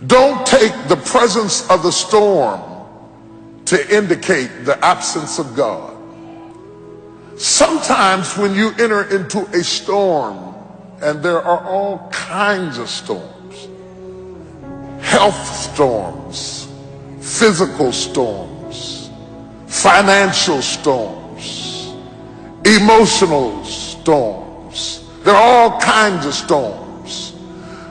Don't take the presence of the storm to indicate the absence of God. Sometimes when you enter into a storm, and there are all kinds of storms, health storms, physical storms, financial storms, emotional storms. There are all kinds of storms.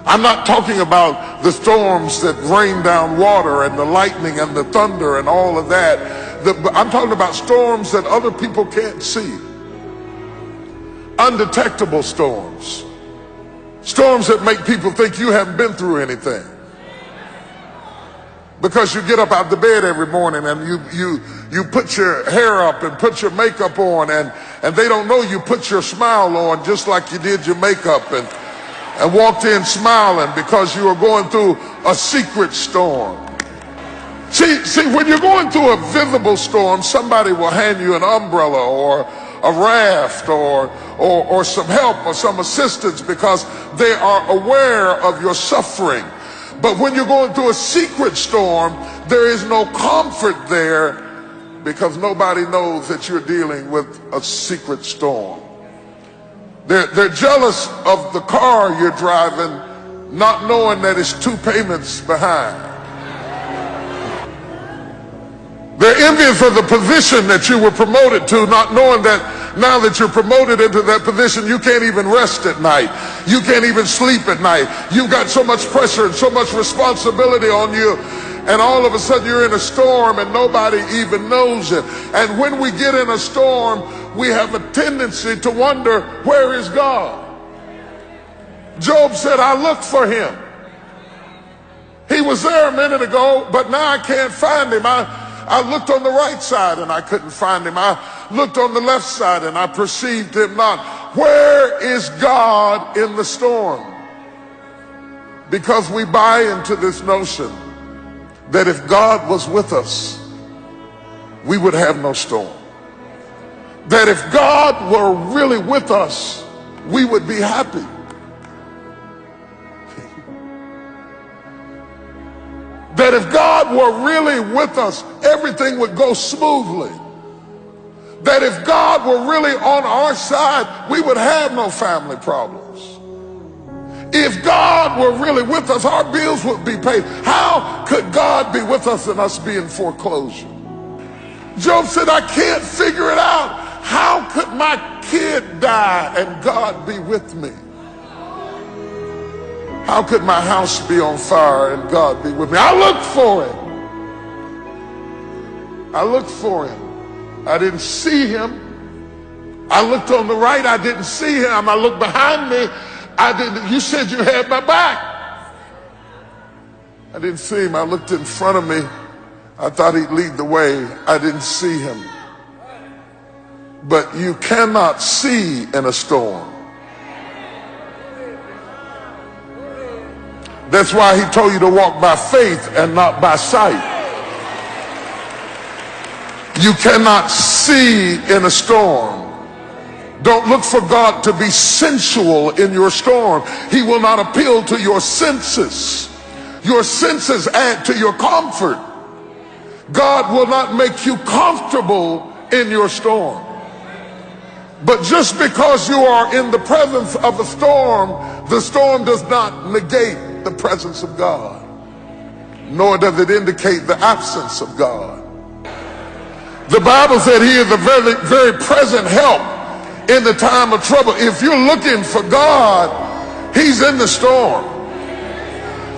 I'm not talking about the storms that rain down water and the lightning and the thunder and all of that. I'm talking about storms that other people can't see. Undetectable storms. Storms that make people think you haven't been through anything. Because you get up out the bed every morning and you put your hair up and put your makeup on, and they don't know you put your smile on just like you did your makeup, and walked in smiling because you were going through a secret storm. See, when you're going through a visible storm, somebody will hand you an umbrella or a raft or some help or some assistance because they are aware of your suffering. But when you're going through a secret storm, there is no comfort there because nobody knows that you're dealing with a secret storm. They're jealous of the car you're driving, not knowing that it's 2 payments behind. They're envious of the position that you were promoted to, not knowing that now that you're promoted into that position, you can't even rest at night. You can't even sleep at night. You've got so much pressure and so much responsibility on you. And all of a sudden you're in a storm and nobody even knows it. And when we get in a storm, we have a tendency to wonder, where is God? Job said, I looked for him. He was there a minute ago, but now I can't find him. I looked on the right side and I couldn't find him. I looked on the left side and I perceived him not. Where is God in the storm? Because we buy into this notion that if God was with us, we would have no storm. That if God were really with us, we would be happy. That if God were really with us, everything would go smoothly. That if God were really on our side, we would have no family problems. If God were really with us, our bills would be paid. How could God be with us and us be in foreclosure? Job said, I can't figure it out. How could my kid die and God be with me? How could my house be on fire and God be with me? I looked for him. I looked for him. I didn't see him. I looked on the right. I didn't see him. I looked behind me. I didn't. You said you had my back. I didn't see him. I looked in front of me. I thought he'd lead the way. I didn't see him. But you cannot see in a storm. That's why he told you to walk by faith and not by sight. You cannot see in a storm. Don't look for God to be sensual in your storm. He will not appeal to your senses. Your senses add to your comfort. God will not make you comfortable in your storm. But just because you are in the presence of a storm, the storm does not negate the presence of God, nor does it indicate the absence of God. The Bible said he is a very, very present help in the time of trouble. If you're looking for God, he's in the storm.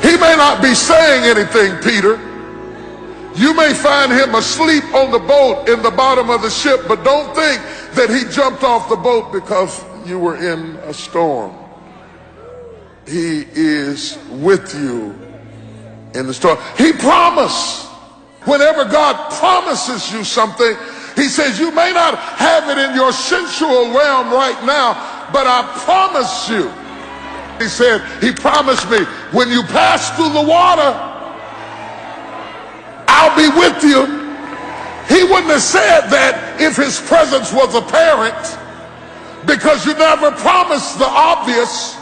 He may not be saying anything, Peter. You may find him asleep on the boat in the bottom of the ship, but don't think that he jumped off the boat because you were in a storm. He is with you in the storm. He promised. Whenever God promises you something, he says, you may not have it in your sensual realm right now, but I promise you. He said, he promised me, when you pass through the water, I'll be with you. He wouldn't have said that if his presence was apparent, because you never promised the obvious.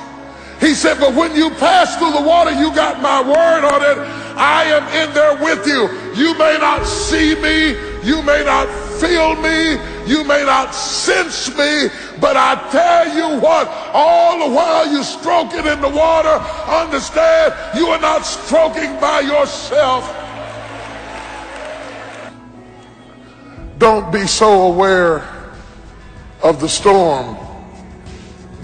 He said, but when you pass through the water, you got my word on it. I am in there with you. You may not see me, you may not feel me, you may not sense me, but I tell you what, all the while you're stroking in the water, understand you are not stroking by yourself. Don't be so aware of the storm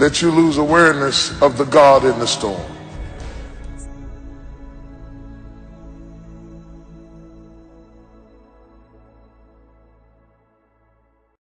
that you lose awareness of the God in the storm.